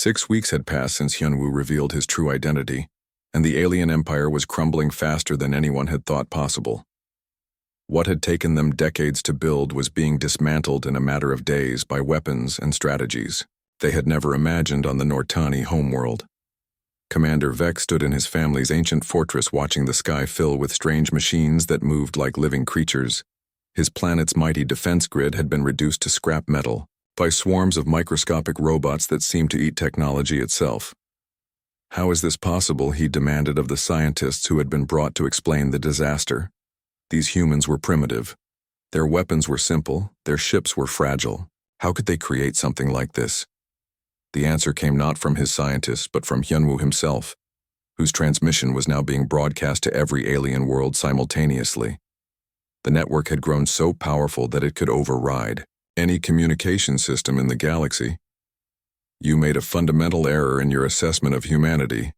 6 weeks had passed since Hyunwoo revealed his true identity, and the alien empire was crumbling faster than anyone had thought possible. What had taken them decades to build was being dismantled in a matter of days by weapons and strategies they had never imagined on the Nortani homeworld. Commander Vex stood in his family's ancient fortress watching the sky fill with strange machines that moved like living creatures. His planet's mighty defense grid had been reduced to scrap metal by swarms of microscopic robots that seemed to eat technology itself. How is this possible, he demanded of the scientists who had been brought to explain the disaster. These humans were primitive. Their weapons were simple, their ships were fragile. How could they create something like this? The answer came not from his scientists, but from Hyunwoo himself, whose transmission was now being broadcast to every alien world simultaneously. The network had grown so powerful that it could override any communication system in the galaxy. You made a fundamental error in your assessment of humanity,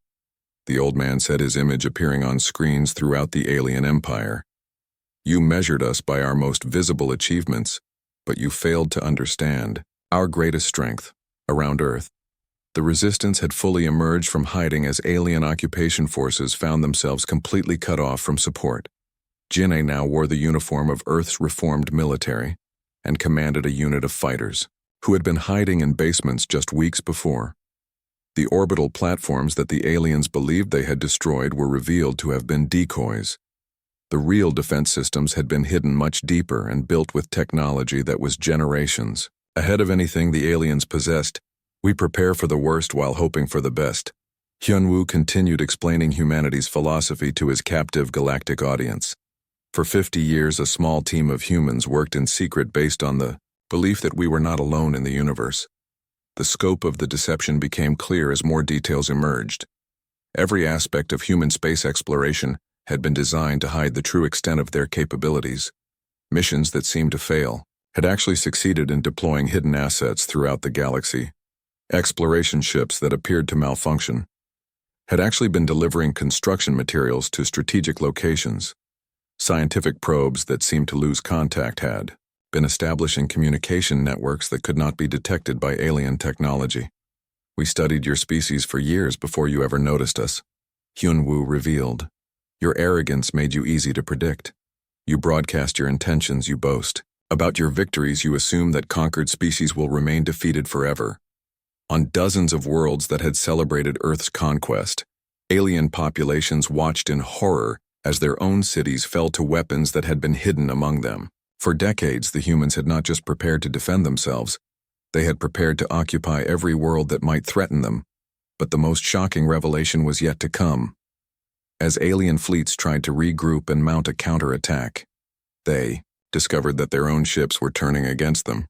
the old man said, his image appearing on screens throughout the alien empire. You measured us by our most visible achievements, but you failed to understand our greatest strength around Earth. The resistance had fully emerged from hiding as alien occupation forces found themselves completely cut off from support. Jin'e now wore the uniform of Earth's reformed military and commanded a unit of fighters who had been hiding in basements just weeks before. The orbital platforms that the aliens believed they had destroyed were revealed to have been decoys. The real defense systems had been hidden much deeper and built with technology that was generations ahead of anything the aliens possessed. We prepare for the worst while hoping for the best. Hyunwoo continued explaining humanity's philosophy to his captive galactic audience. For 50 years, a small team of humans worked in secret based on the belief that we were not alone in the universe. The scope of the deception became clear as more details emerged. Every aspect of human space exploration had been designed to hide the true extent of their capabilities. Missions that seemed to fail had actually succeeded in deploying hidden assets throughout the galaxy. Exploration ships that appeared to malfunction had actually been delivering construction materials to strategic locations. Scientific probes that seemed to lose contact had been establishing communication networks that could not be detected by alien technology. We studied your species for years before you ever noticed us, Hyunwoo revealed. Your arrogance made you easy to predict. You broadcast your intentions, you boast. About your victories, you assume that conquered species will remain defeated forever. On dozens of worlds that had celebrated Earth's conquest, alien populations watched in horror as their own cities fell to weapons that had been hidden among them. For decades, the humans had not just prepared to defend themselves, they had prepared to occupy every world that might threaten them. But the most shocking revelation was yet to come. As alien fleets tried to regroup and mount a counterattack, they discovered that their own ships were turning against them.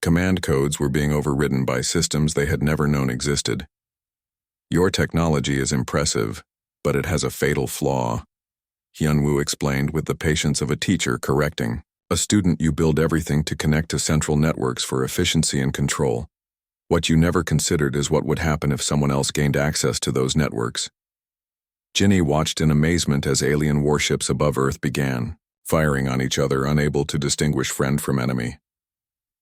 Command codes were being overridden by systems they had never known existed. Your technology is impressive, but it has a fatal flaw, Hyunwoo explained with the patience of a teacher correcting a student. You build everything to connect to central networks for efficiency and control. What you never considered is what would happen if someone else gained access to those networks. Jin'e watched in amazement as alien warships above Earth began firing on each other, unable to distinguish friend from enemy.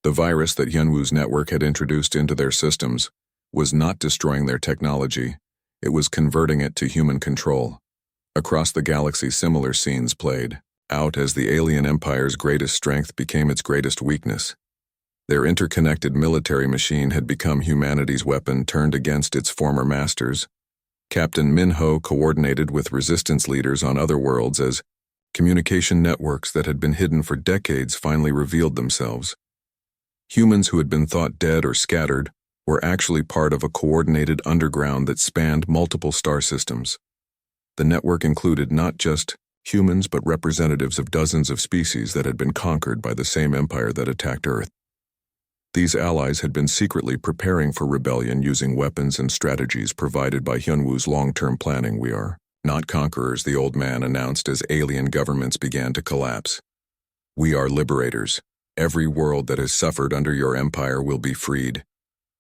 The virus that Hyunwoo's network had introduced into their systems was not destroying their technology, it was converting it to human control. Across the galaxy, similar scenes played out as the alien empire's greatest strength became its greatest weakness. Their interconnected military machine had become humanity's weapon turned against its former masters. Captain Minho coordinated with resistance leaders on other worlds as communication networks that had been hidden for decades finally revealed themselves. Humans who had been thought dead or scattered were actually part of a coordinated underground that spanned multiple star systems. The network included not just humans but representatives of dozens of species that had been conquered by the same empire that attacked Earth. These allies had been secretly preparing for rebellion using weapons and strategies provided by Hyunwoo's long-term planning. We are not conquerors, the old man announced as alien governments began to collapse. We are liberators. Every world that has suffered under your empire will be freed.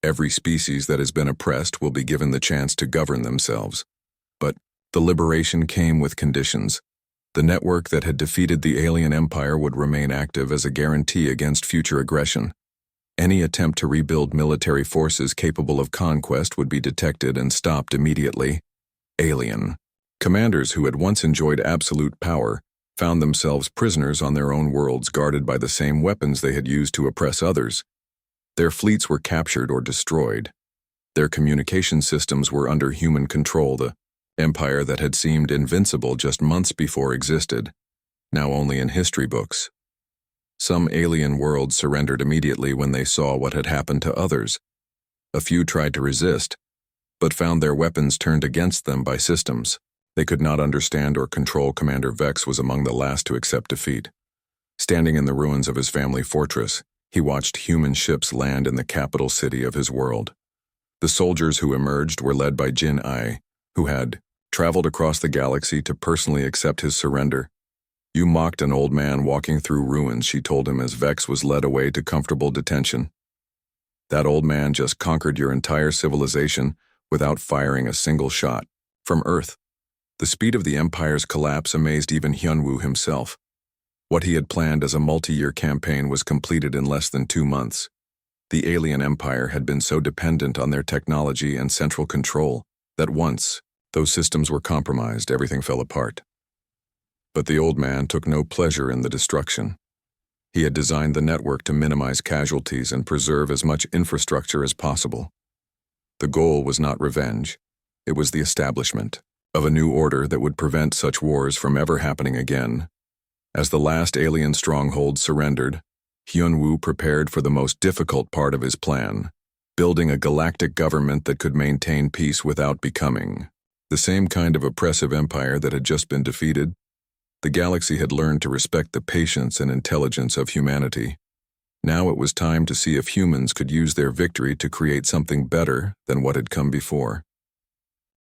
Every species that has been oppressed will be given the chance to govern themselves. But the liberation came with conditions. The network that had defeated the alien empire would remain active as a guarantee against future aggression. Any attempt to rebuild military forces capable of conquest would be detected and stopped immediately. Alien. Commanders who had once enjoyed absolute power found themselves prisoners on their own worlds guarded by the same weapons they had used to oppress others. Their fleets were captured or destroyed. Their communication systems were under human control. The empire that had seemed invincible just months before existed, now only in history books. Some alien worlds surrendered immediately when they saw what had happened to others. A few tried to resist, but found their weapons turned against them by systems they could not understand or control. Commander Vex was among the last to accept defeat. Standing in the ruins of his family fortress, he watched human ships land in the capital city of his world. The soldiers who emerged were led by Jin Ai, who had traveled across the galaxy to personally accept his surrender. "You mocked an old man walking through ruins," she told him as Vex was led away to comfortable detention. "That old man just conquered your entire civilization without firing a single shot from Earth." The speed of the Empire's collapse amazed even Hyunwoo himself. What he had planned as a multi-year campaign was completed in less than 2 months. The alien empire had been so dependent on their technology and central control that once those systems were compromised, everything fell apart. But the old man took no pleasure in the destruction. He had designed the network to minimize casualties and preserve as much infrastructure as possible. The goal was not revenge. It was the establishment of a new order that would prevent such wars from ever happening again. As the last alien stronghold surrendered, Hyunwoo prepared for the most difficult part of his plan, building a galactic government that could maintain peace without becoming the same kind of oppressive empire that had just been defeated. The galaxy had learned to respect the patience and intelligence of humanity. Now it was time to see if humans could use their victory to create something better than what had come before.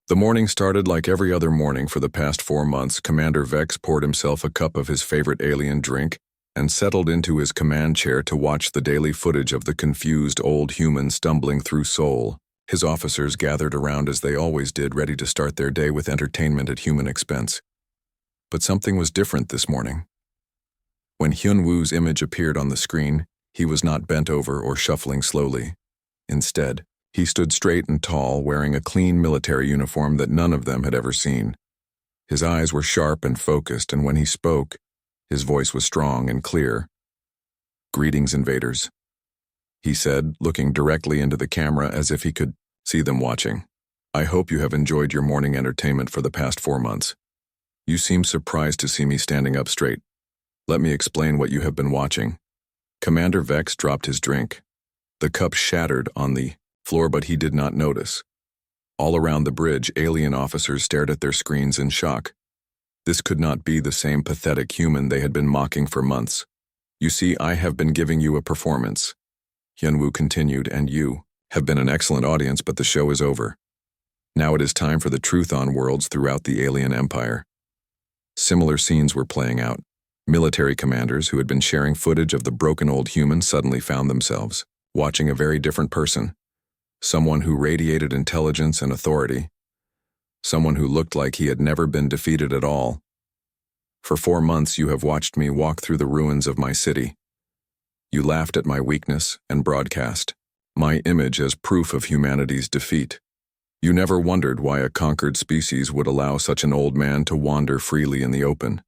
The morning started like every other morning for the past 4 months. Commander Vex poured himself a cup of his favorite alien drink and settled into his command chair to watch the daily footage of the confused old human stumbling through Seoul. His officers gathered around as they always did, ready to start their day with entertainment at human expense. But something was different this morning. When Hyunwoo's image appeared on the screen, he was not bent over or shuffling slowly. Instead, he stood straight and tall, wearing a clean military uniform that none of them had ever seen. His eyes were sharp and focused, and when he spoke, his voice was strong and clear. "Greetings, invaders," he said, looking directly into the camera as if he could see them watching. "I hope you have enjoyed your morning entertainment for the past 4 months. You seem surprised to see me standing up straight. Let me explain what you have been watching." Commander Vex dropped his drink. The cup shattered on the floor, but he did not notice. All around the bridge, alien officers stared at their screens in shock. This could not be the same pathetic human they had been mocking for months. "You see, I have been giving you a performance," Hyunwoo continued, "and you have been an excellent audience, but the show is over. Now it is time for the truth on worlds throughout the alien empire." Similar scenes were playing out. Military commanders who had been sharing footage of the broken old human suddenly found themselves watching a very different person. Someone who radiated intelligence and authority. Someone who looked like he had never been defeated at all. "For 4 months you have watched me walk through the ruins of my city. You laughed at my weakness and broadcast my image as proof of humanity's defeat. You never wondered why a conquered species would allow such an old man to wander freely in the open.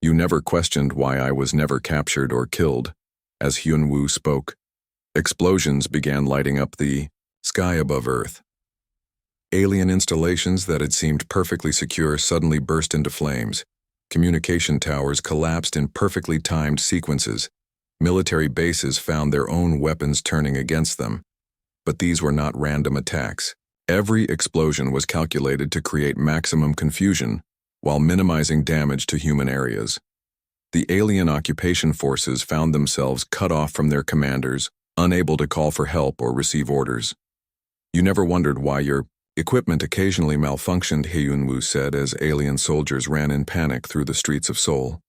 You never questioned why I was never captured or killed." As Hyunwoo spoke, explosions began lighting up the sky above Earth. Alien installations that had seemed perfectly secure suddenly burst into flames. Communication towers collapsed in perfectly timed sequences. Military bases found their own weapons turning against them. But these were not random attacks. Every explosion was calculated to create maximum confusion while minimizing damage to human areas. The alien occupation forces found themselves cut off from their commanders, unable to call for help or receive orders. "You never wondered why your equipment occasionally malfunctioned," Hyunwoo said as alien soldiers ran in panic through the streets of Seoul.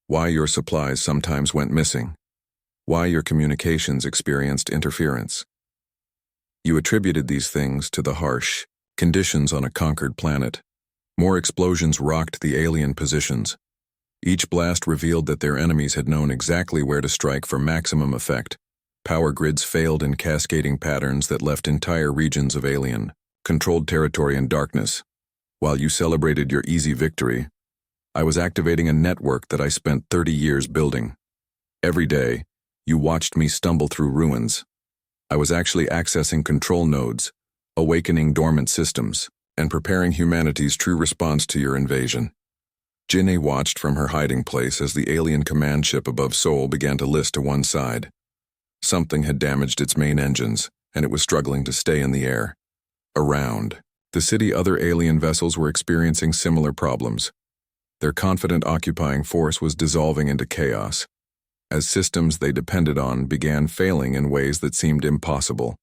"Why your supplies sometimes went missing. Why your communications experienced interference. You attributed these things to the harsh conditions on a conquered planet." More explosions rocked the alien positions. Each blast revealed that their enemies had known exactly where to strike for maximum effect. Power grids failed in cascading patterns that left entire regions of alien, controlled territory in darkness. While you celebrated your easy victory, I was activating a network that I spent 30 years building. Every day, you watched me stumble through ruins. I was actually accessing control nodes, awakening dormant systems, and preparing humanity's true response to your invasion. Jinne watched from her hiding place as the alien command ship above Seoul began to list to one side. Something had damaged its main engines, and it was struggling to stay in the air. Around the city, other alien vessels were experiencing similar problems. Their confident occupying force was dissolving into chaos, as systems they depended on began failing in ways that seemed impossible.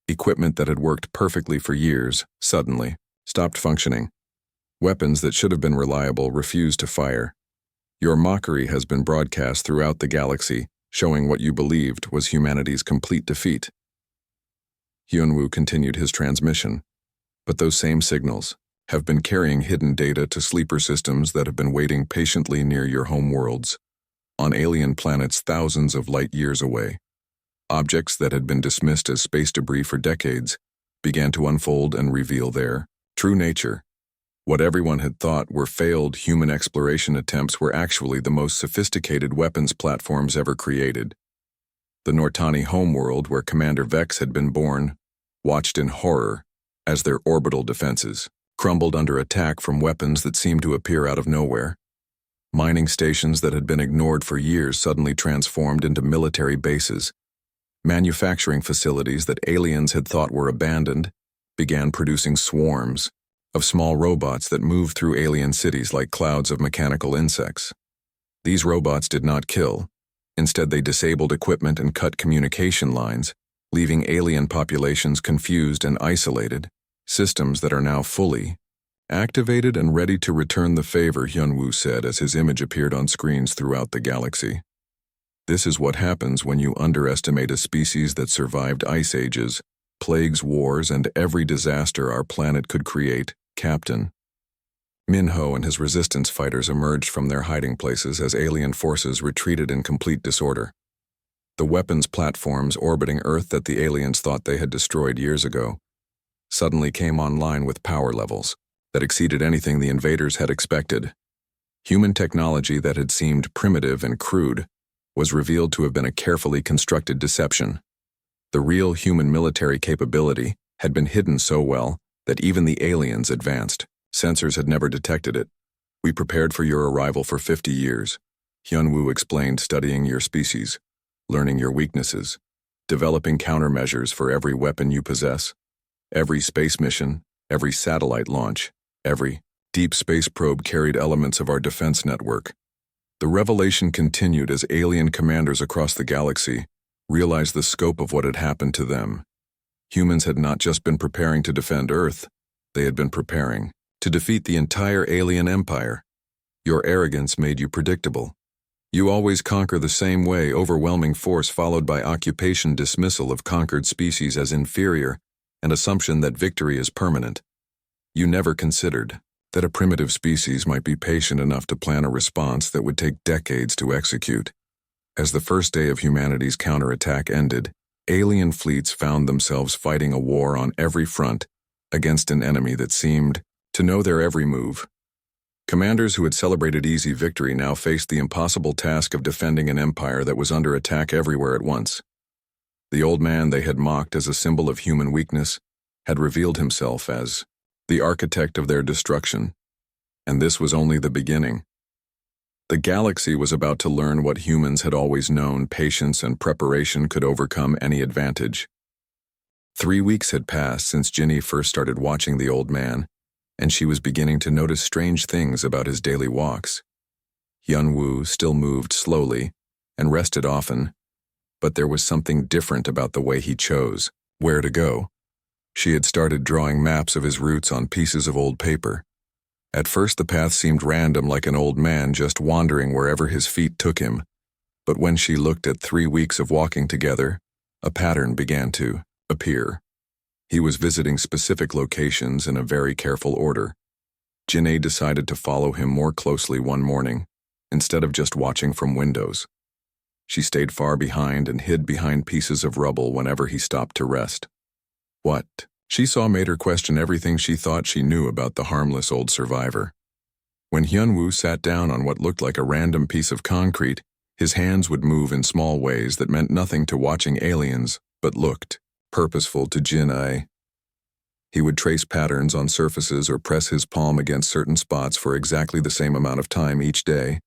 Equipment that had worked perfectly for years, suddenly, stopped functioning. Weapons that should have been reliable refused to fire. Your mockery has been broadcast throughout the galaxy, showing what you believed was humanity's complete defeat. Hyunwoo continued his transmission, but those same signals have been carrying hidden data to sleeper systems that have been waiting patiently near your home worlds, on alien planets thousands of light years away. Objects that had been dismissed as space debris for decades began to unfold and reveal their true nature. What everyone had thought were failed human exploration attempts were actually the most sophisticated weapons platforms ever created. The Nortani homeworld, where Commander Vex had been born, watched in horror as their orbital defenses crumbled under attack from weapons that seemed to appear out of nowhere. Mining stations that had been ignored for years suddenly transformed into military bases. Manufacturing facilities that aliens had thought were abandoned began producing swarms of small robots that moved through alien cities like clouds of mechanical insects. These robots did not kill. Instead, they disabled equipment and cut communication lines, leaving alien populations confused and isolated, systems that are now fully activated and ready to return the favor, Hyunwoo said as his image appeared on screens throughout the galaxy. This is what happens when you underestimate a species that survived ice ages, plagues, wars, and every disaster our planet could create, Captain. Minho and his resistance fighters emerged from their hiding places as alien forces retreated in complete disorder. The weapons platforms orbiting Earth that the aliens thought they had destroyed years ago suddenly came online with power levels that exceeded anything the invaders had expected. Human technology that had seemed primitive and crude was revealed to have been a carefully constructed deception. The real human military capability had been hidden so well that even the aliens' advanced sensors had never detected it. We prepared for your arrival for 50 years, Hyunwoo explained, studying your species, learning your weaknesses, developing countermeasures for every weapon you possess, every space mission, every satellite launch, every deep space probe carried elements of our defense network. The revelation continued as alien commanders across the galaxy realized the scope of what had happened to them. Humans had not just been preparing to defend Earth, they had been preparing to defeat the entire alien empire. Your arrogance made you predictable. You always conquer the same way, overwhelming force followed by occupation, dismissal of conquered species as inferior, and assumption that victory is permanent. You never considered that a primitive species might be patient enough to plan a response that would take decades to execute. As the first day of humanity's counterattack ended, alien fleets found themselves fighting a war on every front against an enemy that seemed to know their every move. Commanders who had celebrated easy victory now faced the impossible task of defending an empire that was under attack everywhere at once. The old man they had mocked as a symbol of human weakness had revealed himself as the architect of their destruction, and this was only the beginning. The galaxy was about to learn what humans had always known: patience and preparation could overcome any advantage. 3 weeks had passed since Jinny first started watching the old man, and she was beginning to notice strange things about his daily walks. Hyunwoo still moved slowly and rested often, but there was something different about the way he chose where to go. She had started drawing maps of his routes on pieces of old paper. At first the path seemed random, like an old man just wandering wherever his feet took him, but when she looked at 3 weeks of walking together, a pattern began to appear. He was visiting specific locations in a very careful order. Jinne decided to follow him more closely one morning, instead of just watching from windows. She stayed far behind and hid behind pieces of rubble whenever he stopped to rest. What she saw made her question everything she thought she knew about the harmless old survivor. When Hyunwoo sat down on what looked like a random piece of concrete, his hands would move in small ways that meant nothing to watching aliens, but looked purposeful to Jin-ae. He would trace patterns on surfaces or press his palm against certain spots for exactly the same amount of time each day.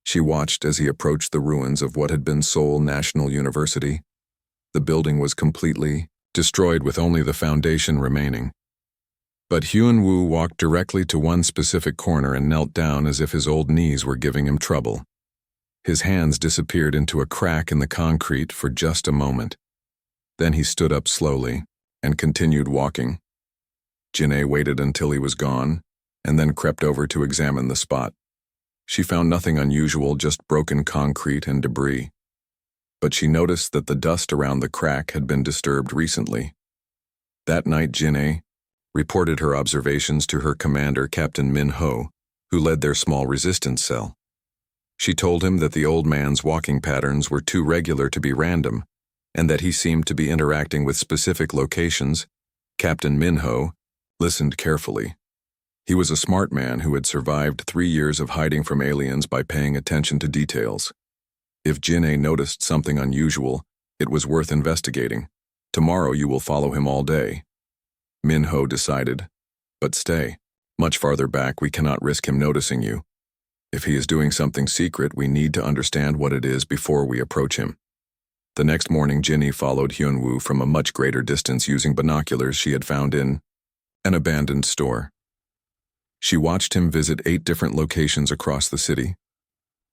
She watched as he approached the ruins of what had been Seoul National University. The building was completely destroyed with only the foundation remaining. But Hyunwoo walked directly to one specific corner and knelt down as if his old knees were giving him trouble. His hands disappeared into a crack in the concrete for just a moment. Then he stood up slowly and continued walking. Jin-ae waited until he was gone, and then crept over to examine the spot. She found nothing unusual, just broken concrete and debris. But she noticed that the dust around the crack had been disturbed recently. That night, Jin-ae reported her observations to her commander, Captain Min-ho, who led their small resistance cell. She told him that the old man's walking patterns were too regular to be random, and that he seemed to be interacting with specific locations. Captain Min-ho listened carefully. He was a smart man who had survived 3 years of hiding from aliens by paying attention to details. If Jin-ae noticed something unusual, it was worth investigating. Tomorrow you will follow him all day. Min-ho decided. But stay. Much farther back, we cannot risk him noticing you. If he is doing something secret, we need to understand what it is before we approach him. The next morning, Jin-ae followed Hyunwoo from a much greater distance using binoculars she had found in an abandoned store. She watched him visit 8 different locations across the city.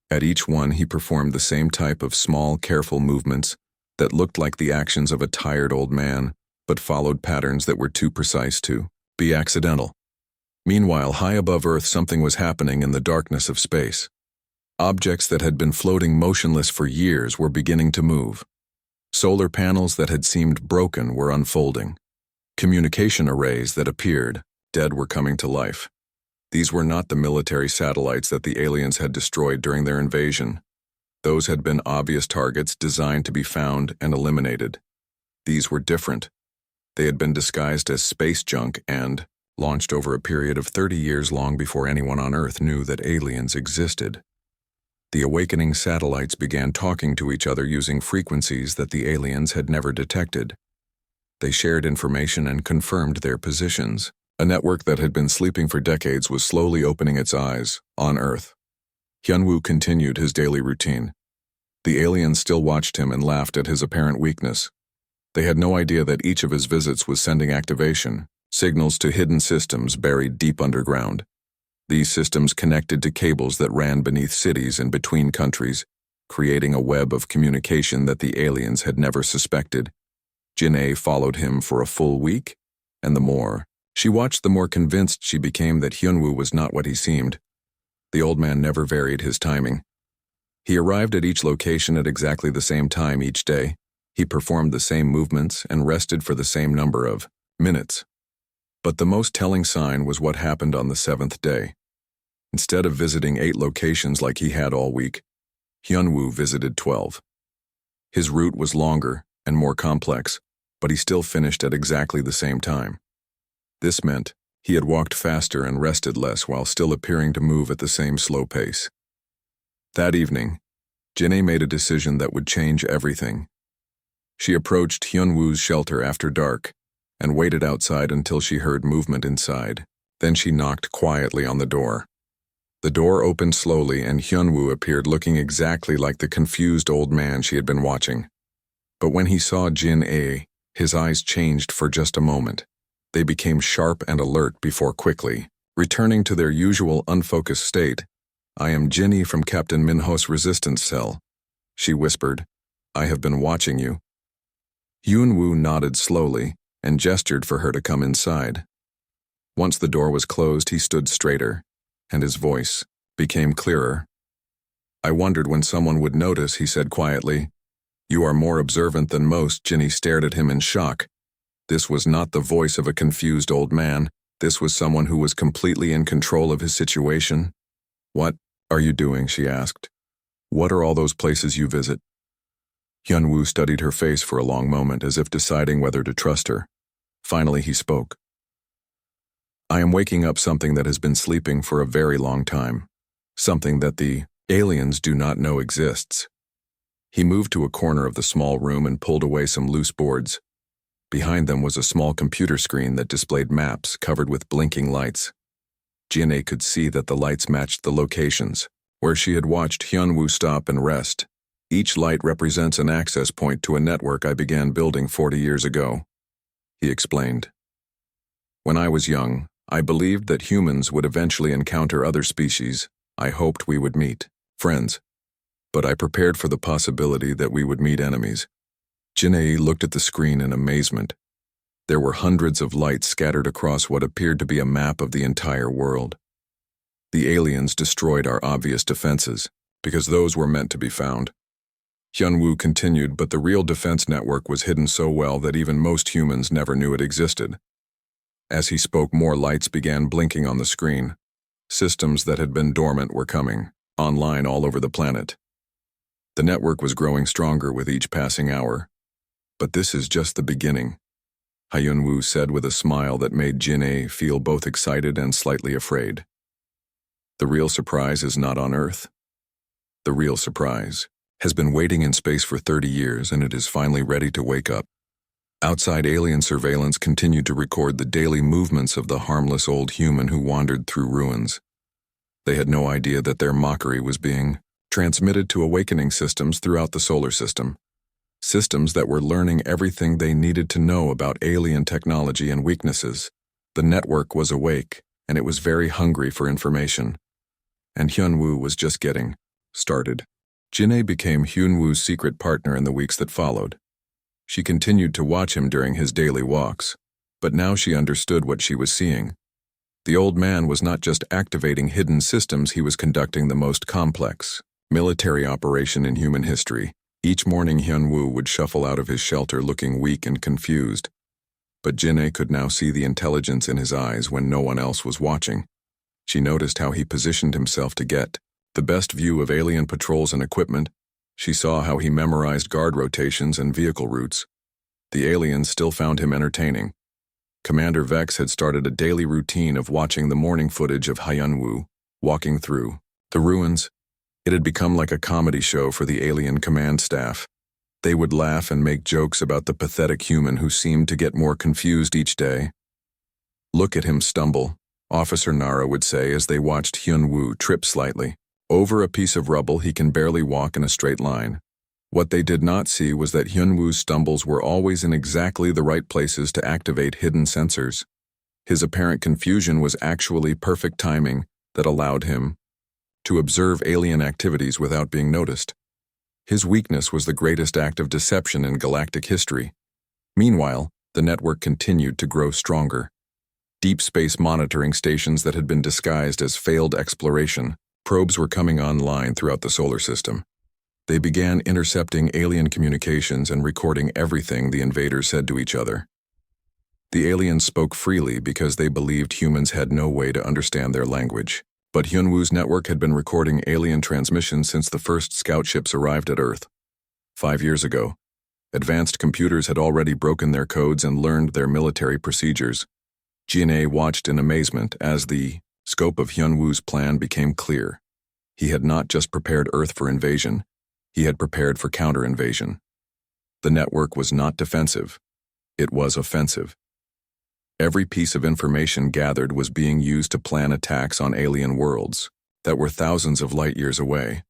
At each one, he performed the same type of small, careful movements that looked like the actions of a tired old man, but followed patterns that were too precise to be accidental. Meanwhile, high above Earth, something was happening in the darkness of space. Objects that had been floating motionless for years were beginning to move. Solar panels that had seemed broken were unfolding. Communication arrays that appeared dead were coming to life. These were not the military satellites that the aliens had destroyed during their invasion. Those had been obvious targets designed to be found and eliminated. These were different. They had been disguised as space junk and launched over a period of 30 years, long before anyone on Earth knew that aliens existed. The awakening satellites began talking to each other using frequencies that the aliens had never detected. They shared information and confirmed their positions. A network that had been sleeping for decades was slowly opening its eyes on Earth. Hyunwoo continued his daily routine. The aliens still watched him and laughed at his apparent weakness. They had no idea that each of his visits was sending activation signals to hidden systems buried deep underground. These systems connected to cables that ran beneath cities and between countries, creating a web of communication that the aliens had never suspected. Jin-ae followed him for a full week, and the more she watched, the more convinced she became that Hyunwoo was not what he seemed. The old man never varied his timing. He arrived at each location at exactly the same time each day. He performed the same movements and rested for the same number of minutes. But the most telling sign was what happened on the 7th day. Instead of visiting 8 locations like he had all week, Hyunwoo visited 12. His route was longer and more complex, but he still finished at exactly the same time. This meant he had walked faster and rested less while still appearing to move at the same slow pace. That evening, Jin-ae made a decision that would change everything. She approached Hyunwoo's shelter after dark and waited outside until she heard movement inside. Then she knocked quietly on the door. The door opened slowly and Hyunwoo appeared, looking exactly like the confused old man she had been watching. But when he saw Jin-ae, his eyes changed for just a moment. They became sharp and alert before quickly returning to their usual unfocused state. "I am Jin-ae from Captain Min-ho's resistance cell," she whispered. "I have been watching you." Hyunwoo nodded slowly and gestured for her to come inside. Once the door was closed, he stood straighter, and his voice became clearer. "I wondered when someone would notice," he said quietly. "You are more observant than most." Jin-ae stared at him in shock. This was not the voice of a confused old man. This was someone who was completely in control of his situation. "What are you doing?" she asked. "What are all those places you visit?" Hyunwoo studied her face for a long moment as if deciding whether to trust her. Finally, he spoke. I am waking up something that has been sleeping for a very long time. Something that the aliens do not know exists. He moved to a corner of the small room and pulled away some loose boards. Behind them was a small computer screen that displayed maps covered with blinking lights. Jin-A could see that the lights matched the locations where she had watched Hyunwoo stop and rest. Each light represents an access point to a network I began building 40 years ago, he explained. When I was young, I believed that humans would eventually encounter other species. I hoped we would meet friends, but I prepared for the possibility that we would meet enemies. Jin-A looked at the screen in amazement. There were hundreds of lights scattered across what appeared to be a map of the entire world. The aliens destroyed our obvious defenses, because those were meant to be found. Hyunwoo continued, but the real defense network was hidden so well that even most humans never knew it existed. As he spoke, more lights began blinking on the screen. Systems that had been dormant were coming online all over the planet. The network was growing stronger with each passing hour. But this is just the beginning, Hyunwoo said with a smile that made Jin-A feel both excited and slightly afraid. The real surprise is not on Earth. The real surprise has been waiting in space for 30 years, and it is finally ready to wake up. Outside, alien surveillance continued to record the daily movements of the harmless old human who wandered through ruins. They had no idea that their mockery was being transmitted to awakening systems throughout the solar system. Systems that were learning everything they needed to know about alien technology and weaknesses. The network was awake, and it was very hungry for information. And Hyunwoo was just getting started. Jin-A became Hyunwoo's secret partner in the weeks that followed. She continued to watch him during his daily walks, but now she understood what she was seeing. The old man was not just activating hidden systems, he was conducting the most complex military operation in human history. Each morning Hyunwoo would shuffle out of his shelter looking weak and confused. But Jin-A could now see the intelligence in his eyes when no one else was watching. She noticed how he positioned himself to get the best view of alien patrols and equipment. She saw how he memorized guard rotations and vehicle routes. The aliens still found him entertaining. Commander Vex had started a daily routine of watching the morning footage of Hyunwoo walking through the ruins. It had become like a comedy show for the alien command staff. They would laugh and make jokes about the pathetic human who seemed to get more confused each day. Look at him stumble, Officer Nara would say as they watched Hyunwoo trip slightly. Over a piece of rubble, he can barely walk in a straight line. What they did not see was that Hyunwoo's stumbles were always in exactly the right places to activate hidden sensors. His apparent confusion was actually perfect timing that allowed him to observe alien activities without being noticed. His weakness was the greatest act of deception in galactic history. Meanwhile, the network continued to grow stronger. Deep space monitoring stations that had been disguised as failed exploration probes were coming online throughout the solar system. They began intercepting alien communications and recording everything the invaders said to each other. The aliens spoke freely because they believed humans had no way to understand their language. But Hyunwoo's network had been recording alien transmissions since the first scout ships arrived at Earth. 5 years ago, advanced computers had already broken their codes and learned their military procedures. Jin-A watched in amazement as the scope of Hyunwoo's plan became clear. He had not just prepared Earth for invasion, he had prepared for counter-invasion. The network was not defensive, it was offensive. Every piece of information gathered was being used to plan attacks on alien worlds that were thousands of light years away.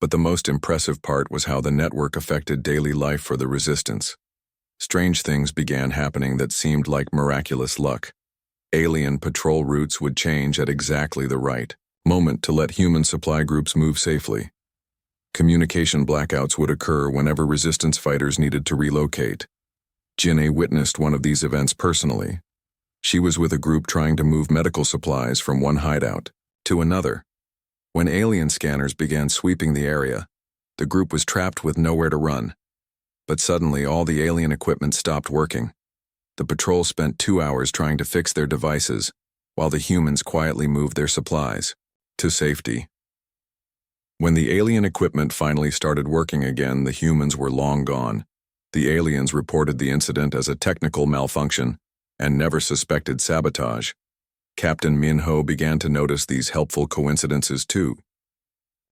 But the most impressive part was how the network affected daily life for the Resistance. Strange things began happening that seemed like miraculous luck. Alien patrol routes would change at exactly the right moment to let human supply groups move safely. Communication blackouts would occur whenever Resistance fighters needed to relocate. Jin-A witnessed one of these events personally. She was with a group trying to move medical supplies from one hideout to another. When alien scanners began sweeping the area, the group was trapped with nowhere to run. But suddenly all the alien equipment stopped working. The patrol spent 2 hours trying to fix their devices, while the humans quietly moved their supplies to safety. When the alien equipment finally started working again, the humans were long gone. The aliens reported the incident as a technical malfunction and never suspected sabotage. Captain Minho began to notice these helpful coincidences too.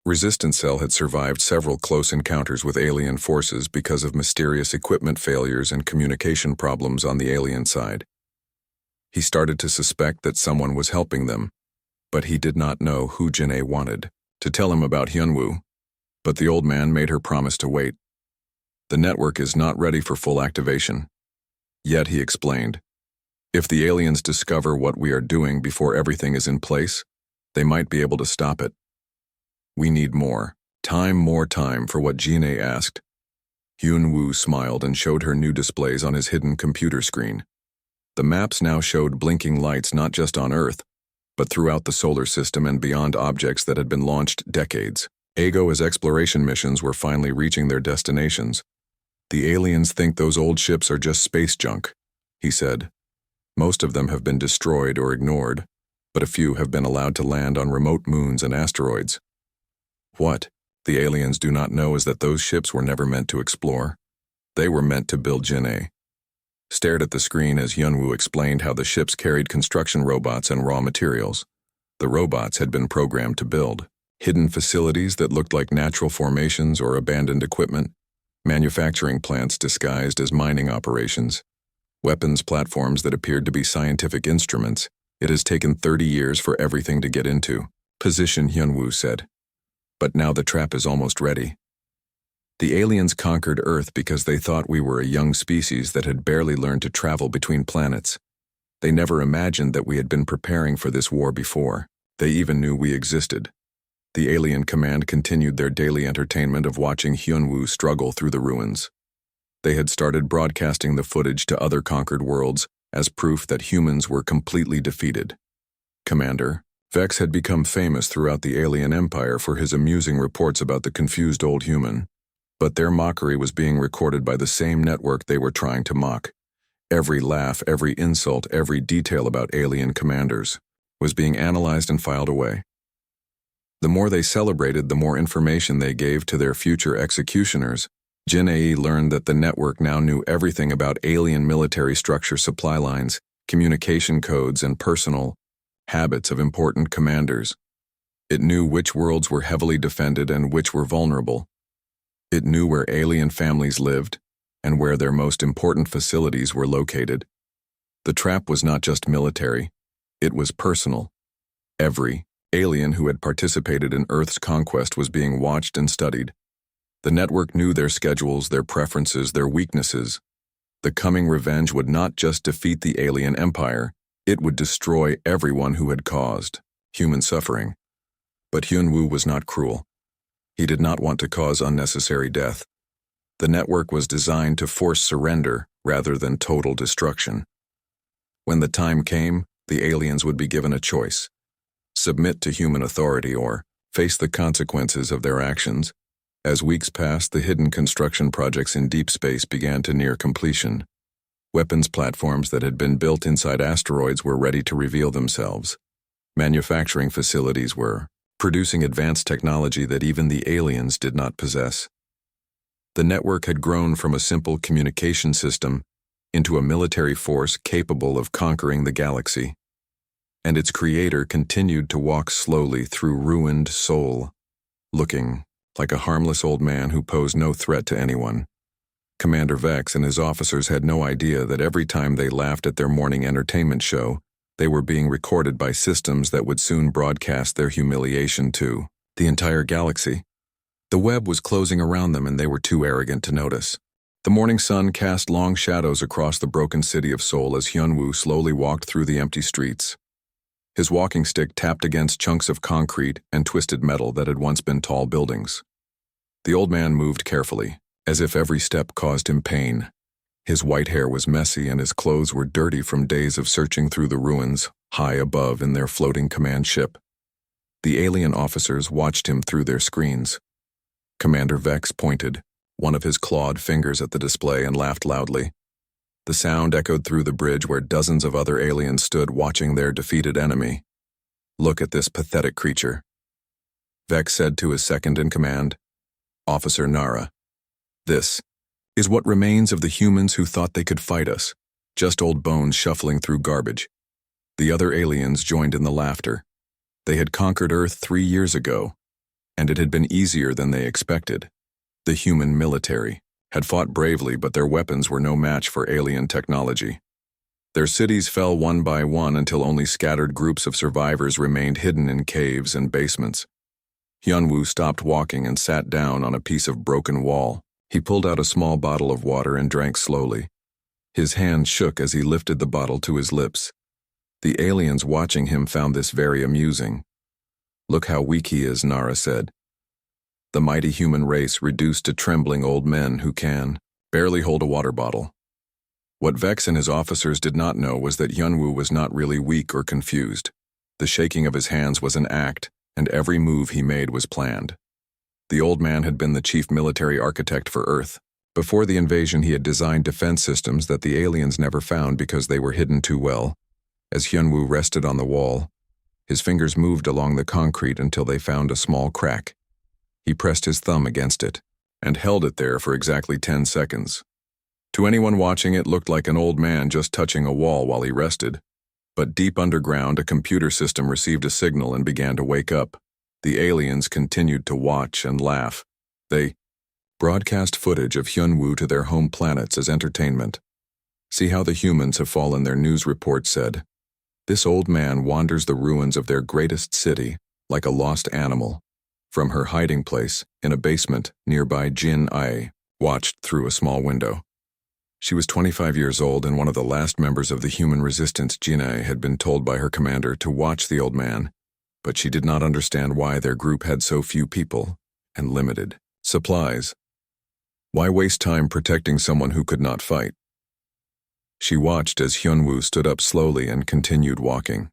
Resistance Cell had survived several close encounters with alien forces because of mysterious equipment failures and communication problems on the alien side. He started to suspect that someone was helping them, but he did not know who Jin-A wanted to tell him about Hyunwoo. But the old man made her promise to wait. The network is not ready for full activation. Yet, he explained, if the aliens discover what we are doing before everything is in place, they might be able to stop it. We need more time for what Jin-A asked. Hyunwoo smiled and showed her new displays on his hidden computer screen. The maps now showed blinking lights not just on Earth, but throughout the solar system and beyond objects that had been launched decades ago as exploration missions were finally reaching their destinations. The aliens think those old ships are just space junk, he said. Most of them have been destroyed or ignored, but a few have been allowed to land on remote moons and asteroids. What the aliens do not know is that those ships were never meant to explore. They were meant to build. Jin-A stared at the screen as Hyunwoo explained how the ships carried construction robots and raw materials. The robots had been programmed to build hidden facilities that looked like natural formations or abandoned equipment, manufacturing plants disguised as mining operations, weapons platforms that appeared to be scientific instruments. It has taken 30 years for everything to get into position, Hyunwoo said. But now the trap is almost ready. The aliens conquered Earth because they thought we were a young species that had barely learned to travel between planets. They never imagined that we had been preparing for this war before. They even knew we existed. The alien command continued their daily entertainment of watching Hyunwoo struggle through the ruins. They had started broadcasting the footage to other conquered worlds as proof that humans were completely defeated. Commander Vex had become famous throughout the alien empire for his amusing reports about the confused old human. But their mockery was being recorded by the same network they were trying to mock. Every laugh, every insult, every detail about alien commanders was being analyzed and filed away. The more they celebrated, the more information they gave to their future executioners. Jin-A learned that the network now knew everything about alien military structure, supply lines, communication codes, and personal habits of important commanders. It knew which worlds were heavily defended and which were vulnerable. It knew where alien families lived and where their most important facilities were located. The trap was not just military, it was personal. Every alien who had participated in Earth's conquest was being watched and studied. The network knew their schedules, their preferences, their weaknesses. The coming revenge would not just defeat the alien empire, it would destroy everyone who had caused human suffering. But Hyunwoo was not cruel. He did not want to cause unnecessary death. The network was designed to force surrender rather than total destruction. When the time came, the aliens would be given a choice: submit to human authority or face the consequences of their actions. As weeks passed, the hidden construction projects in deep space began to near completion. Weapons platforms that had been built inside asteroids were ready to reveal themselves. Manufacturing facilities were producing advanced technology that even the aliens did not possess. The network had grown from a simple communication system into a military force capable of conquering the galaxy. And its creator continued to walk slowly through ruined Seoul, looking like a harmless old man who posed no threat to anyone. Commander Vex and his officers had no idea that every time they laughed at their morning entertainment show, they were being recorded by systems that would soon broadcast their humiliation to the entire galaxy. The web was closing around them and they were too arrogant to notice. The morning sun cast long shadows across the broken city of Seoul as Hyunwoo slowly walked through the empty streets. His walking stick tapped against chunks of concrete and twisted metal that had once been tall buildings. The old man moved carefully, as if every step caused him pain. His white hair was messy and his clothes were dirty from days of searching through the ruins, high above in their floating command ship. The alien officers watched him through their screens. Commander Vex pointed one of his clawed fingers at the display and laughed loudly. The sound echoed through the bridge where dozens of other aliens stood watching their defeated enemy. Look at this pathetic creature. Vex said to his second-in-command, Officer Nara. This is what remains of the humans who thought they could fight us, just old bones shuffling through garbage. The other aliens joined in the laughter. They had conquered Earth 3 years ago, and it had been easier than they expected. The human military had fought bravely, but their weapons were no match for alien technology. Their cities fell one by one until only scattered groups of survivors remained hidden in caves and basements. Hyunwoo stopped walking and sat down on a piece of broken wall. He pulled out a small bottle of water and drank slowly. His hand shook as he lifted the bottle to his lips. The aliens watching him found this very amusing. Look how weak he is, Nara said. The mighty human race reduced to trembling old men who can barely hold a water bottle. What Vex and his officers did not know was that Hyunwoo was not really weak or confused. The shaking of his hands was an act, and every move he made was planned. The old man had been the chief military architect for Earth. Before the invasion, he had designed defense systems that the aliens never found because they were hidden too well. As Hyunwoo rested on the wall, his fingers moved along the concrete until they found a small crack. He pressed his thumb against it and held it there for exactly 10 seconds. To anyone watching, it looked like an old man just touching a wall while he rested. But deep underground, a computer system received a signal and began to wake up. The aliens continued to watch and laugh. They broadcast footage of Hyunwoo to their home planets as entertainment. See how the humans have fallen, their news report said. This old man wanders the ruins of their greatest city like a lost animal. From her hiding place in a basement nearby, Jin-ai watched through a small window. She was 25 years old and one of the last members of the human resistance. Jin-ai had been told by her commander to watch the old man, but she did not understand why their group had so few people and limited supplies. Why waste time protecting someone who could not fight? She watched as Hyunwoo stood up slowly and continued walking.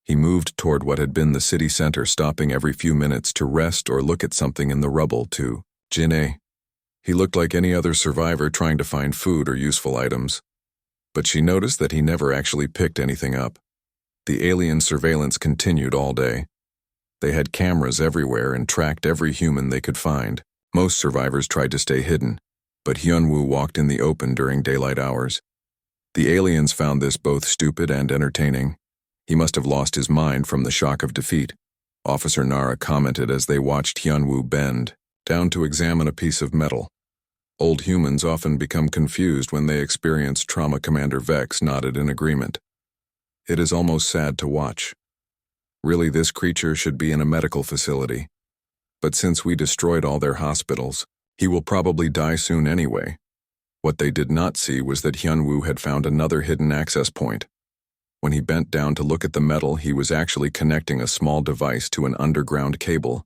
He moved toward what had been the city center, stopping every few minutes to rest or look at something in the rubble. To Jin-ai, he looked like any other survivor trying to find food or useful items, but she noticed that he never actually picked anything up. The alien surveillance continued all day. They had cameras everywhere and tracked every human they could find. Most survivors tried to stay hidden, but Hyunwoo walked in the open during daylight hours. The aliens found this both stupid and entertaining. He must have lost his mind from the shock of defeat, Officer Nara commented as they watched Hyunwoo bend down to examine a piece of metal. Old humans often become confused when they experience trauma. Commander Vex nodded in agreement. It is almost sad to watch. Really, this creature should be in a medical facility. But since we destroyed all their hospitals, he will probably die soon anyway. What they did not see was that Hyunwoo had found another hidden access point. When he bent down to look at the metal, he was actually connecting a small device to an underground cable.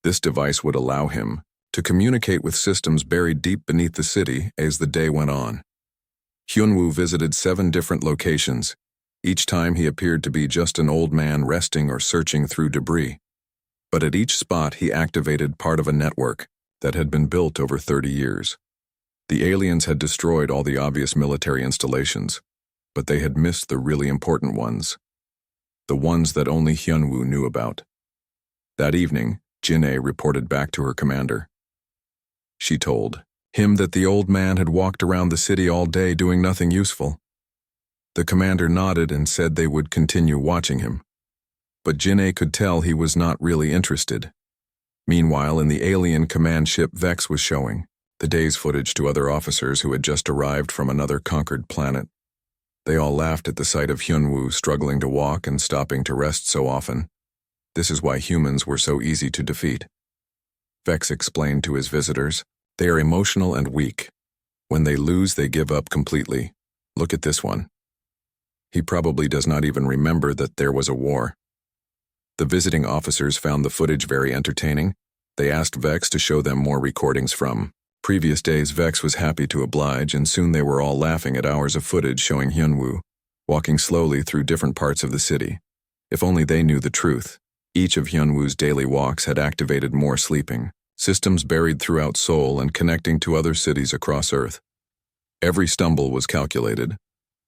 This device would allow him to communicate with systems buried deep beneath the city as the day went on. Hyunwoo visited 7 different locations. Each time he appeared to be just an old man resting or searching through debris. But at each spot he activated part of a network that had been built over 30 years. The aliens had destroyed all the obvious military installations, but they had missed the really important ones. The ones that only Hyunwoo knew about. That evening, Jin-ai reported back to her commander. She told him that the old man had walked around the city all day doing nothing useful. The commander nodded and said they would continue watching him. But Jin-ai could tell he was not really interested. Meanwhile, in the alien command ship, Vex was showing the day's footage to other officers who had just arrived from another conquered planet. They all laughed at the sight of Hyunwoo struggling to walk and stopping to rest so often. This is why humans were so easy to defeat. Vex explained to his visitors, they are emotional and weak. When they lose, they give up completely. Look at this one. He probably does not even remember that there was a war. The visiting officers found the footage very entertaining. They asked Vex to show them more recordings from previous days. Vex was happy to oblige, and soon they were all laughing at hours of footage showing Hyunwoo walking slowly through different parts of the city. If only they knew the truth. Each of Hyunwoo's daily walks had activated more sleeping systems buried throughout Seoul and connecting to other cities across Earth. Every stumble was calculated.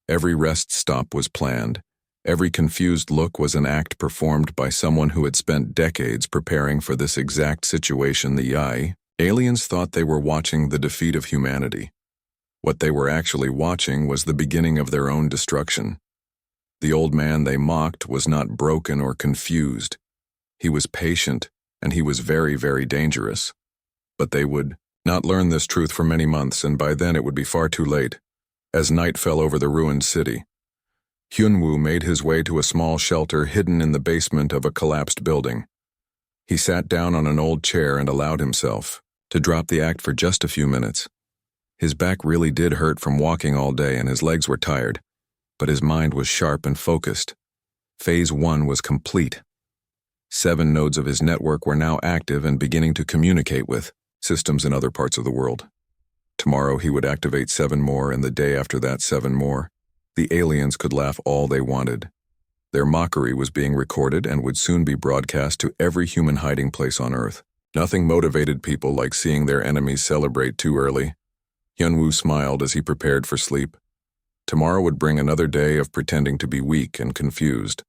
Every rest stop was planned, Every confused look was an act performed by someone who had spent decades preparing for this exact situation. The aliens thought they were watching the defeat of humanity. What they were actually watching was the beginning of their own destruction. The old man they mocked was not broken or confused. He was patient, and he was very, very dangerous. But they would not learn this truth for many months, and by then it would be far too late. As night fell over the ruined city, Hyunwoo made his way to a small shelter hidden in the basement of a collapsed building. He sat down on an old chair and allowed himself to drop the act for just a few minutes. His back really did hurt from walking all day and his legs were tired, but his mind was sharp and focused. Phase 1 was complete. 7 nodes of his network were now active and beginning to communicate with systems in other parts of the world. Tomorrow he would activate 7 more, and the day after that 7 more. The aliens could laugh all they wanted. Their mockery was being recorded and would soon be broadcast to every human hiding place on Earth. Nothing motivated people like seeing their enemies celebrate too early. Hyunwoo smiled as he prepared for sleep. Tomorrow would bring another day of pretending to be weak and confused.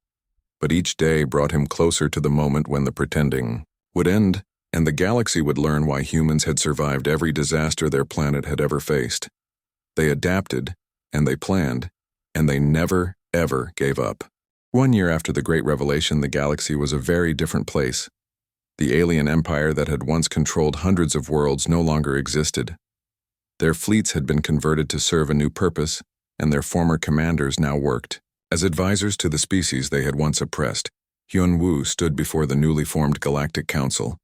But each day brought him closer to the moment when the pretending would end, and the galaxy would learn why humans had survived every disaster their planet had ever faced. They adapted, and they planned, and they never, ever gave up. 1 year after the Great Revelation, the galaxy was a very different place. The alien empire that had once controlled hundreds of worlds no longer existed. Their fleets had been converted to serve a new purpose, and their former commanders now worked as advisors to the species they had once oppressed. Hyunwoo stood before the newly formed Galactic Council,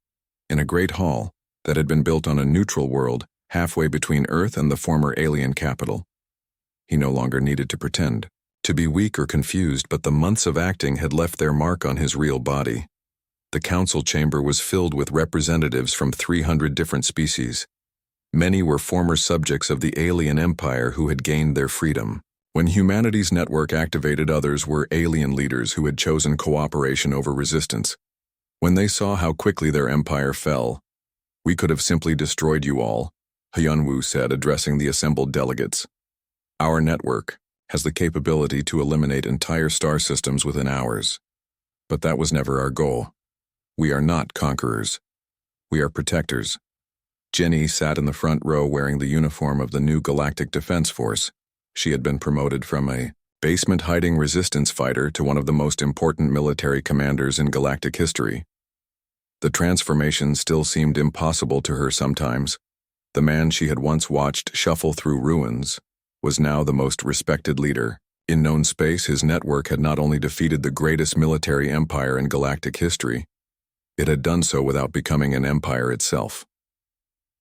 in a great hall that had been built on a neutral world halfway between Earth and the former alien capital. He no longer needed to pretend to be weak or confused, but the months of acting had left their mark on his real body. The council chamber was filled with representatives from 300 different species. Many were former subjects of the alien empire who had gained their freedom. When humanity's network activated, others were alien leaders who had chosen cooperation over resistance. When they saw how quickly their empire fell, "We could have simply destroyed you all," Hyunwoo said, addressing the assembled delegates. "Our network has the capability to eliminate entire star systems within hours. But that was never our goal. We are not conquerors. We are protectors." Jenny sat in the front row wearing the uniform of the new Galactic Defense Force. She had been promoted from a basement-hiding resistance fighter to one of the most important military commanders in galactic history. The transformation still seemed impossible to her sometimes. The man she had once watched shuffle through ruins was now the most respected leader. In known space, his network had not only defeated the greatest military empire in galactic history, it had done so without becoming an empire itself.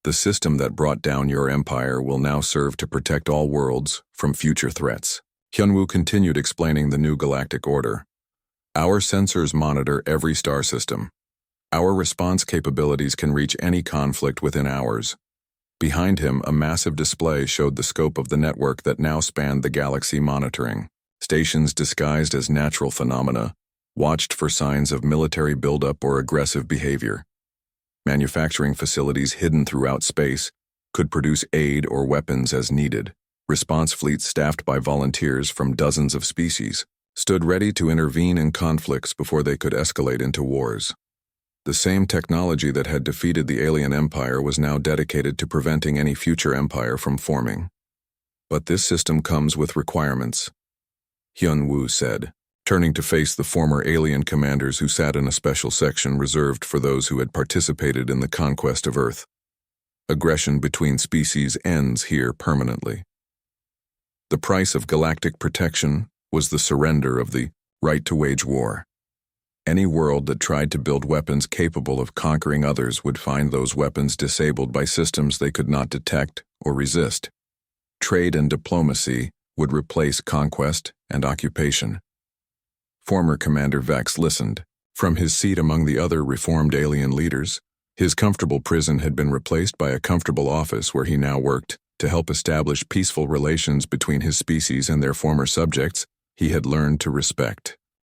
"The system that brought down your empire will now serve to protect all worlds from future threats." Hyunwoo continued explaining the new galactic order. "Our sensors monitor every star system. Our response capabilities can reach any conflict within hours." Behind him, a massive display showed the scope of the network that now spanned the galaxy, monitoring stations disguised as natural phenomena, watched for signs of military buildup or aggressive behavior. Manufacturing facilities hidden throughout space could produce aid or weapons as needed. Response fleets staffed by volunteers from dozens of species stood ready to intervene in conflicts before they could escalate into wars. The same technology that had defeated the alien empire was now dedicated to preventing any future empire from forming. "But this system comes with requirements," Hyunwoo said, turning to face the former alien commanders who sat in a special section reserved for those who had participated in the conquest of Earth. "Aggression between species ends here permanently. The price of galactic protection was the surrender of the right to wage war. Any world that tried to build weapons capable of conquering others would find those weapons disabled by systems they could not detect or resist. Trade and diplomacy would replace conquest and occupation." Former Commander Vex listened. From his seat among the other reformed alien leaders, his comfortable prison had been replaced by a comfortable office where he now worked to help establish peaceful relations between his species and their former subjects he had learned to respect.